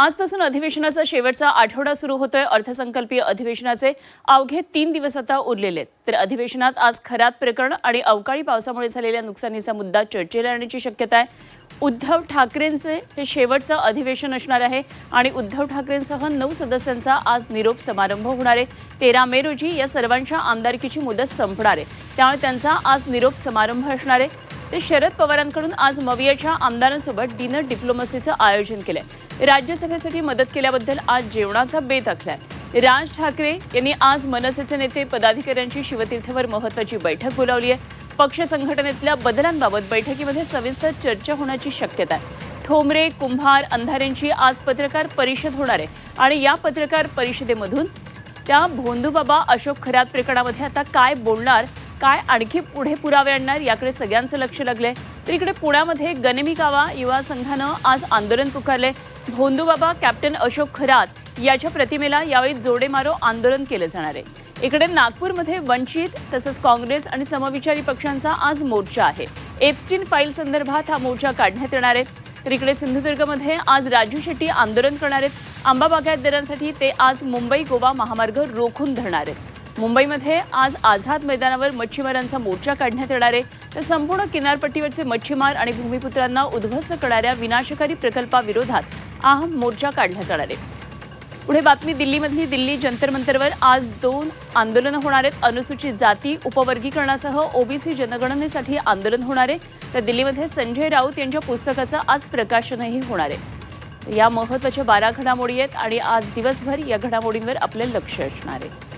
आजपासून अधिवेशनाचा शेवटचा आठवडा सुरू होतोय। अर्थसंकल्पीय अधिवेशनाचे अवघे 3 दिवस आता उरलेले आहेत। तर अधिवेशनात आज खरात प्रकरण आणि अवकाळी पावसामुळे झालेल्या नुकसानीचा मुद्दा चर्चेला येण्याची शक्यता आहे। उद्धव ठाकरेंचे हे शेवटचं अधिवेशन असणार आहे आणि उद्धव ठाकरेंसह 9 सदस्यांचा आज निरोप समारंभ होणार आहे। 13 मे रोजी या सर्वांच्या आमदारकीची मुदत संपणार आहे, त्यामुळे त्यांचा आज निरोप समारंभ असणार आहे। तर शरद पवारांकडून आज मवियाच्या आमदारांसोबत डिनर डिप्लोमसीचं आयोजन केलंय। राज्यसभेसाठी मदत केल्याबद्दल आज जेवणाचा बेत आखलाय। राज ठाकरे यांनी आज मनसेचे नेते पदाधिकाऱ्यांची शिवतीर्थवर महत्त्वाची बैठक बोलावली आहे। पक्ष संघटनेतल्या बदलांबाबत बैठकीमध्ये सविस्तर चर्चा होण्याची शक्यता आहे। ठोंबरे, कुंभार, अंधारेंची आज पत्रकार परिषद होणार आहे आणि या पत्रकार परिषदेमधून त्या भोंदूबाबा अशोक खरात प्रकरणामध्ये आता काय बोलणार, काय आणखी पुढे पुरावे आणणार याकडे सगळ्यांचं लक्ष लागलंय। तर इकडे पुण्यामध्ये गनिमी कावा युवा संघानं आज आंदोलन पुकारले। भोंदूबाबा कॅप्टन अशोक खरात याच्या प्रतिमेला यावेळी जोडे मारो आंदोलन केलं जाणार आहे। इकडे नागपूरमध्ये वंचित तसंच काँग्रेस आणि समविचारी पक्षांचा आज मोर्चा आहे। एप्स्टीन फाईल संदर्भात हा मोर्चा काढण्यात येणार आहे। तर इकडे सिंधुदुर्गमध्ये आज राजू शेट्टी आंदोलन करणार आहेत। आंबा बागायतदारांसाठी ते आज मुंबई गोवा महामार्ग रोखून धरणार आहेत। मुंबईमध्ये आज आझाद मैदानावर मच्छीमारांचा मोर्चा काढण्यात येणार आहे। तर संपूर्ण किनारपट्टीवरचे मच्छीमार आणि भूमिपुत्रांना उद्ध्वस्त करणाऱ्या विनाशकारी प्रकल्पाविरोधात हा मोर्चा काढण्यात येणार आहे। पुढे बातमी दिल्लीमधली दिल्ली जंतर मंतरवर आज 2 आंदोलनं होणार आहेत। अनुसूचित जाती उपवर्गीकरणासह ओबीसी जनगणनेसाठी आंदोलन होणार आहे। तर दिल्लीमध्ये संजय राऊत यांच्या पुस्तकाचं आज प्रकाशनही होणार आहे। या महत्त्वाच्या 12 घडामोडी आहेत आणि आज दिवसभर या घडामोडींवर आपले लक्ष असणार आहे।